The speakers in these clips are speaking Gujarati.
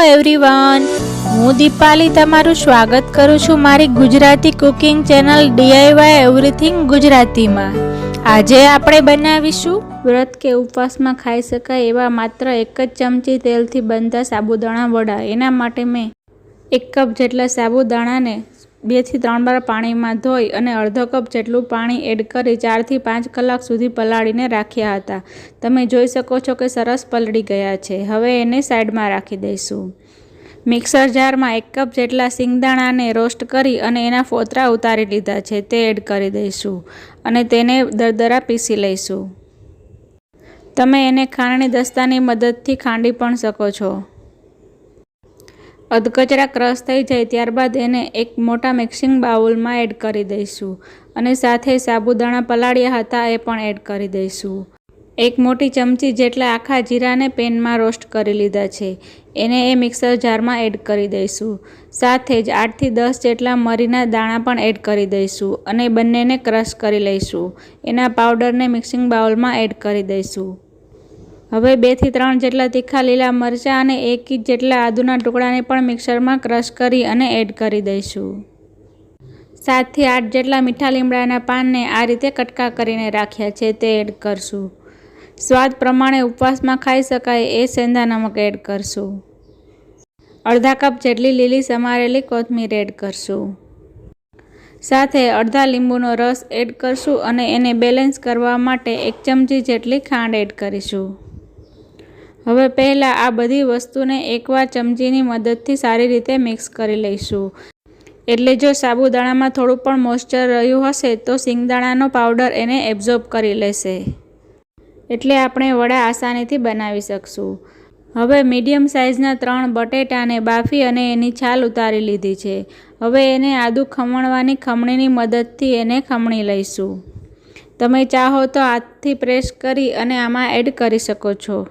એવરીવન, હું દીપાલી તમારું સ્વાગત કરું છું મારી Gujarati cooking channel DIY everything ગુજરાતીમાં। આજે આપણે બનાવીશું વ્રત કે ઉપવાસમાં ખાઈ શકાય એવા માત્ર 1 જ ચમચી તેલથી બનતા સાબુદાણા વડા। એના માટે મેં 1 કપ જેટલા સાબુદાણાને 2 થી 3 વાર પાણીમાં ધોઈ અને અડધો કપ જેટલું પાણી એડ કરી 4 થી 5 કલાક સુધી પલાળીને રાખ્યા હતા। તમે જોઈ શકો છો કે સરસ પલળી ગયા છે। હવે એને સાઈડમાં રાખી દઈશું। મિક્સર જારમાં 1 કપ જેટલા સિંગદાણાને રોસ્ટ કરી અને એના ફોતરા ઉતારી લીધા છે તે એડ કરી દઈશું અને તેને દરદરા પીસી લઈશું। તમે એને ખાંડની દસ્તાની મદદથી ખાંડી પણ શકો છો। અધકચરા ક્રશ થઈ જાય ત્યારબાદ એને એક મોટા મિક્સિંગ બાઉલમાં એડ કરી દઈશું અને સાથે સાબુદાણા પલાળ્યા હતા એ પણ એડ કરી દઈશું। 1 મોટી ચમચી જેટલા આખા જીરાને પેનમાં રોસ્ટ કરી લીધા છે એને એ મિક્સર જારમાં એડ કરી દઈશું। સાથે જ 8 થી 10 જેટલા મરીના દાણા પણ એડ કરી દઈશું અને બંનેને ક્રશ કરી લઈશું। એના પાવડરને મિક્સિંગ બાઉલમાં એડ કરી દઈશું। હવે 2 થી 3 જેટલા તીખા લીલા મરચાં અને 1 ઇંચ જેટલા આદુના ટુકડાને પણ મિક્સરમાં ક્રશ કરી અને એડ કરી દઈશું। 7 થી 8 જેટલા મીઠા લીમડાના પાનને આ રીતે કટકા કરીને રાખ્યા છે તે એડ કરશું। સ્વાદ પ્રમાણે ઉપવાસમાં ખાઈ શકાય એ સેંધા નમક એડ કરશું। અડધા કપ જેટલી લીલી સમારેલી કોથમીર એડ કરશું। સાથે અડધા લીંબુનો રસ એડ કરશું અને એને બેલેન્સ કરવા માટે 1 ચમચી જેટલી ખાંડ એડ કરીશું। હવે પહેલાં આ બધી વસ્તુને એકવાર ચમચીની મદદથી સારી રીતે મિક્સ કરી લઈશું। એટલે જો સાબુદાણામાં થોડું પણ મોઇસ્ચર રહ્યું હશે તો સિંગદાણાનો પાવડર એને એબ્ઝોર્બ કરી લેશે, એટલે આપણે વડા આસાનીથી બનાવી શકશું। હવે મીડિયમ સાઇઝના 3 બટેટાને બાફી અને એની છાલ ઉતારી લીધી છે। હવે એને આદુ ખમણવાની ખમણીની મદદથી એને ખમણી લઈશું। તમે ચાહો તો હાથથી પ્રેસ કરી અને આમાં એડ કરી શકો છો।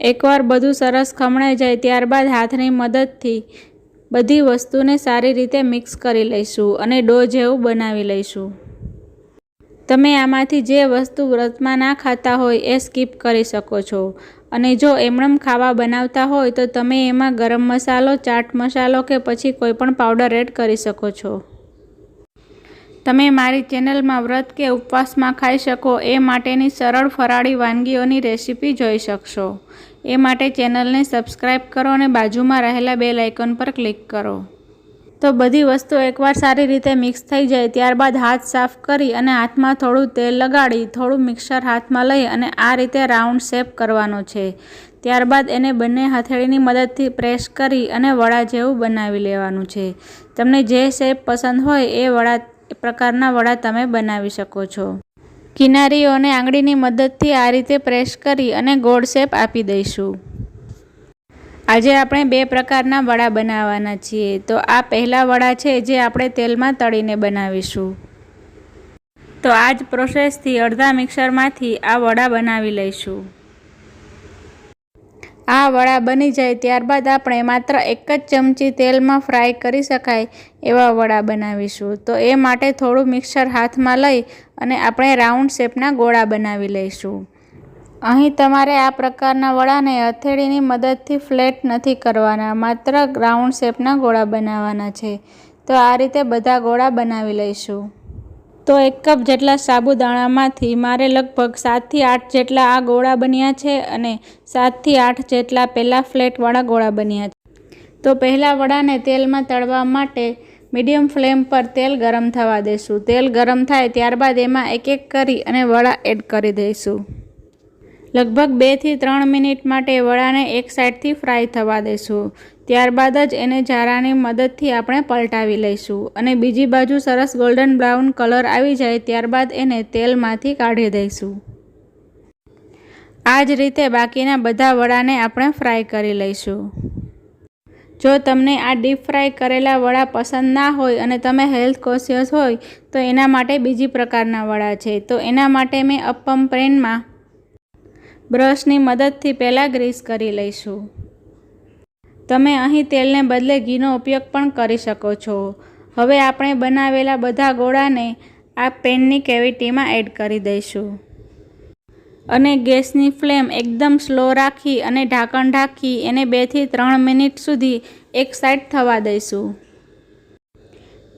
એકવાર બધું સરસ ખમણાઈ જાય ત્યારબાદ હાથની મદદથી બધી વસ્તુને સારી રીતે મિક્સ કરી લઈશું અને ડો જેવું બનાવી લઈશું। તમે આમાંથી જે વસ્તુ વ્રતમાં ના ખાતા હોય એ સ્કીપ કરી શકો છો અને જો એમનેમ ખાવા બનાવતા હોય તો તમે એમાં ગરમ મસાલો, ચાટ મસાલો કે પછી કોઈ પણ પાવડર એડ કરી શકો છો। તમે મારી ચેનલમાં વ્રત કે ઉપવાસમાં ખાઈ શકો એ માટેની સરળ ફરાળી વાનગીઓની રેસીપી જોઈ શકશો। એ માટે ચેનલને સબસ્ક્રાઈબ કરો અને બાજુમાં રહેલા બેલ આઇકોન પર ક્લિક કરો। તો બધી વસ્તુ એકવાર સારી રીતે મિક્સ થઈ જાય ત્યારબાદ હાથ સાફ કરી અને હાથમાં થોડું તેલ લગાડી થોડું મિક્સર હાથમાં લઈ અને આ રીતે રાઉન્ડ શેપ કરવાનો છે। ત્યારબાદ એને બંને હથેળીની મદદથી પ્રેસ કરી અને વડા જેવું બનાવી લેવાનું છે। તમને જે શેપ પસંદ હોય એ પ્રકારના વડા તમે બનાવી શકો છો। કિનારીઓને આંગળીની મદદથી આ રીતે પ્રેસ કરી અને ગોળ શેપ આપી દઈશું। આજે આપણે 2 પ્રકારના વડા બનાવવાના છીએ। તો આ પહેલા વડા છે જે આપણે તેલમાં તળીને બનાવીશું। તો આ જ પ્રોસેસથી અડધા મિક્સરમાંથી આ વડા બનાવી લઈશું। આ વડા બની જાય ત્યારબાદ આપણે માત્ર 1 જ ચમચી તેલમાં ફ્રાય કરી શકાય એવા વડા બનાવીશું। તો એ માટે થોડું મિક્સર હાથમાં લઈ અને આપણે રાઉન્ડ શેપના ગોળા બનાવી લઈશું। અહીં તમારે આ પ્રકારના વડાને હથેળીની મદદથી ફ્લેટ નથી કરવાના, માત્ર રાઉન્ડ શેપના ગોળા બનાવવાના છે। તો આ રીતે બધા ગોળા બનાવી લઈશું। તો 1 કપ જેટલા સાબુદાણામાંથી મારે લગભગ 7 થી 8 જેટલા આ ગોળા બન્યા છે અને 7 થી 8 જેટલા પહેલાં ફ્લેટવાળા ગોળા બન્યા છે। તો પહેલા વડાને તેલમાં તળવા માટે મીડિયમ ફ્લેમ પર તેલ ગરમ થવા દઈશું। તેલ ગરમ થાય ત્યારબાદ એમાં એક એક કરી અને વડા એડ કરી દઈશું। લગભગ 2 થી 3 મિનિટ માટે વડાને એક સાઈડથી ફ્રાય થવા દઈશું। ત્યારબાદ જ એને ઝારાની મદદથી આપણે પલટાવી લઈશું અને બીજી બાજુ સરસ ગોલ્ડન બ્રાઉન કલર આવી જાય ત્યારબાદ એને તેલમાંથી કાઢી દઈશું। આ જ રીતે બાકીના બધા વડાને આપણે ફ્રાય કરી લઈશું। જો તમને આ ડીપ ફ્રાય કરેલા વડા પસંદ ના હોય અને તમે હેલ્થ કોન્શિયસ હોય તો એના માટે બીજી પ્રકારના વડા છે। તો એના માટે મેં અપ્પમ પેનમાં બ્રશની મદદથી પહેલાં ગ્રીસ કરી લઈશું। તમે અહીં તેલને બદલે ઘીનો ઉપયોગ પણ કરી શકો છો। હવે આપણે બનાવેલા બધા ગોળાને આ પેનની કેવિટીમાં એડ કરી દઈશું। અને ગેસની ફ્લેમ એકદમ સ્લો રાખી અને ઢાંકણ ઢાંકી એને 2 થી 3 મિનિટ સુધી એક સાઈડ થવા દઈશું.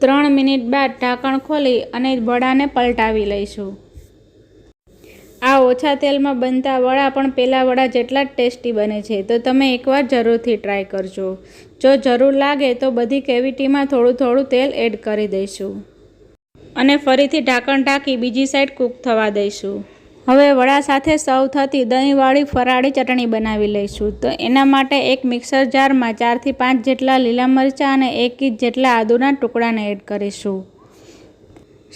3 મિનિટ બાદ ઢાંકણ ખોલી અને વડાને પલટાવી લઈશું. આ ઓછા તેલમાં બનતા વડા પણ પેલા વડા જેટલા જ ટેસ્ટી બને છે, તો તમે એકવાર જરૂરથી ટ્રાય કરજો. જો જરૂર લાગે તો બધી કેવિટીમાં થોડું થોડું તેલ એડ કરી દઈશું અને ફરીથી ઢાંકણ ઢાંકી બીજી સાઈડ કૂક થવા દઈશું. હવે વડા સાથે સર્વ થતી દહીંવાળી ફરાળી ચટણી બનાવી લઈશું. તો એના માટે એક મિક્સર જારમાં 4 થી 5 જેટલા લીલા મરચાં અને 1 ઇંચ જેટલા આદુના ટુકડાને એડ કરીશું.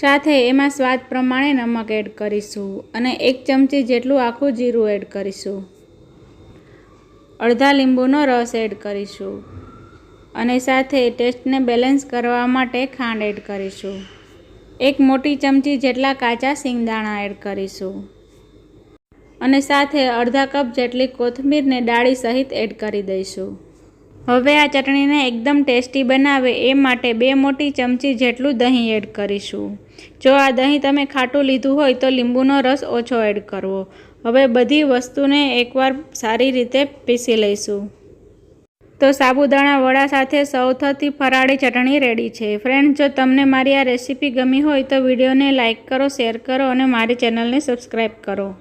સાથે એમાં સ્વાદ પ્રમાણે નમક એડ કરીશું અને 1 ચમચી જેટલું આખું જીરું એડ કરીશું. અડધા લીંબુનો રસ એડ કરીશું અને સાથે ટેસ્ટને બેલેન્સ કરવા માટે ખાંડ એડ કરીશું. 1 મોટી ચમચી જેટલા કાચા સિંગદાણા એડ કરીશું અને સાથે અડધા કપ જેટલી કોથમીરને ડાળી સહિત એડ કરી દઈશું. હવે આ ચટણીને એકદમ ટેસ્ટી બનાવે એ માટે 2 મોટી ચમચી જેટલું દહીં એડ કરીશું. જો આ દહીં તમે ખાટું લીધું હોય તો લીંબુનો રસ ઓછો એડ કરવો. હવે બધી વસ્તુને એકવાર સારી રીતે પીસી લઈશું. તો સાબુદાણા વડા સાથે સર્વ થતી ફરાળી ચટણી રેડી છે. ફ્રેન્ડ્સ, જો તમને મારી આ રેસીપી ગમી હોય તો વિડીયોને લાઇક કરો, શેર કરો અને મારી ચેનલને સબસ્ક્રાઈબ કરો.